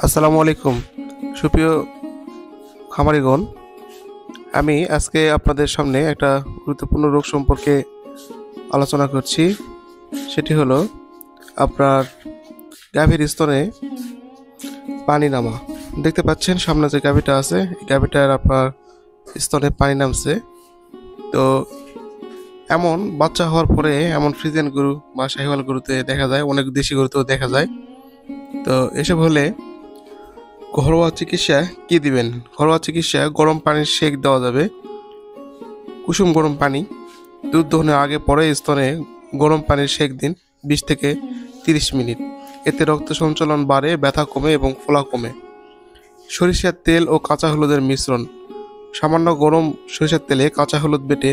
আসসালামু আলাইকুম সুপ্রিয় খামারিগণ। আমি আজকে আপনাদের সামনে একটা গুরুত্বপূর্ণ রোগ সম্পর্কে আলোচনা করছি। সেটি হলো আপনার গাভীর স্তনে পানি নামা। দেখতে পাচ্ছেন সামনে যে গাভীটা আছে, গাভীটার আপনার স্তনে পানি নামছে। তো এমন বাচ্চা হওয়ার পরে এমন ফ্রিজিয়ান গরু বা শাহিওয়াল গরুতে দেখা যায়, অনেক দেশি গরুতেও দেখা যায়। তো এসব হলে ঘরোয়া চিকিৎসা কি দিবেন? ঘরোয়া চিকিৎসা গরম পানির সেক দেওয়া যাবে। কুসুম গরম পানি দুধ দহনের আগে পরে স্তনে গরম পানির সেক দিন 20 থেকে 30 মিনিট। এতে রক্ত সঞ্চালন বাড়ে, ব্যথা কমে এবং ফোলা কমে। সরিষার তেল ও কাঁচা হলুদের মিশ্রণ। সামান্য গরম সরিষার তেলে কাঁচা হলুদ বেটে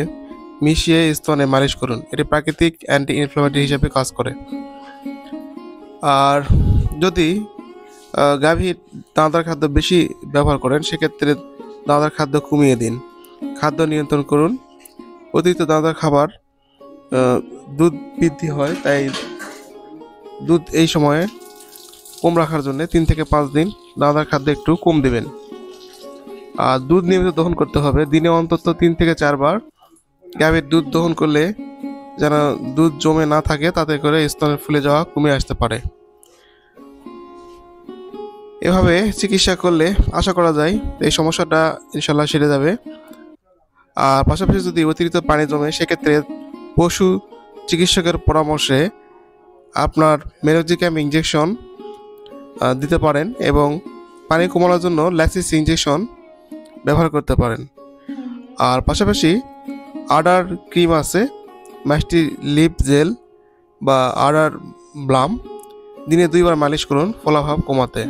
মিশিয়ে স্তনে মালিশ করুন। এটি প্রাকৃতিক অ্যান্টি ইনফ্লামেটরি হিসেবে কাজ করে। আর যদি গাভীর দানাদার খাদ্য বেশি ব্যবহার করেন, সেক্ষেত্রে দানাদার খাদ্য কমিয়ে দিন। খাদ্য নিয়ন্ত্রণ করুন। অতিরিক্ত দানাদার খাবার দুধ বৃদ্ধি হয়, তাই দুধ এই সময়ে কম রাখার জন্য 3 থেকে 5 দিন দানাদার খাদ্য একটু কম দেবেন। আর দুধ নিয়মিত দহন করতে হবে। দিনে অন্তত 3 থেকে 4 বার গাভীর দুধ দহন করলে যেন দুধ জমে না থাকে, তাতে করে স্তনে ফুলে যাওয়া কমে আসতে পারে। এভাবে চিকিৎসা করলে আশা করা যায় এই সমস্যাটা ইনশাল্লাহ সেরে যাবে। আর পাশাপাশি যদি অতিরিক্ত পানি জমে, সেক্ষেত্রে পশু চিকিৎসকের পরামর্শে আপনার মেনোজিকাম ইঞ্জেকশন দিতে পারেন এবং পানি কমানোর জন্য ল্যাক্সিস ইঞ্জেকশন ব্যবহার করতে পারেন। আর পাশাপাশি আডার ক্রিম আছে, মাস্টি লিপ জেল বা আডার ব্লাম দিনে 2 বার মালিশ করুন ফলাভাব কমাতে।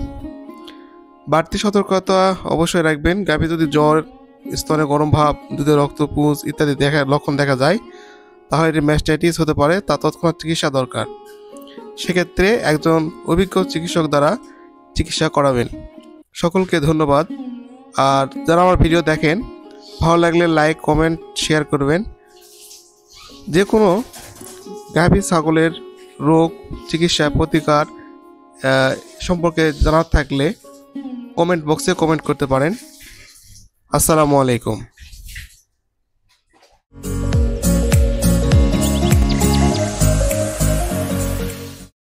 বাড়তি সতর্কতা অবশ্যই রাখবেন। গাভী যদি জ্বর, স্তনে গরম ভাব, দুধে রক্তপুঞ্জ ইত্যাদি লক্ষণ দেখা যায়, তাহলে এটি ম্যাস্টাইটিস হতে পারে, তা তৎক্ষণাৎ চিকিৎসা দরকার। সেক্ষেত্রে একজন অভিজ্ঞ চিকিৎসক দ্বারা চিকিৎসা করাবেন। সকলকে ধন্যবাদ। আর যারা আমার ভিডিও দেখেন, ভালো লাগলে লাইক, কমেন্ট, শেয়ার করবেন। যে কোনো গাভী ছাগলের রোগ, চিকিৎসা, প্রতিকার সম্পর্কে জানার থাকলে কমেন্ট বক্সে কমেন্ট করতে পারেন। আসসালামু আলাইকুম।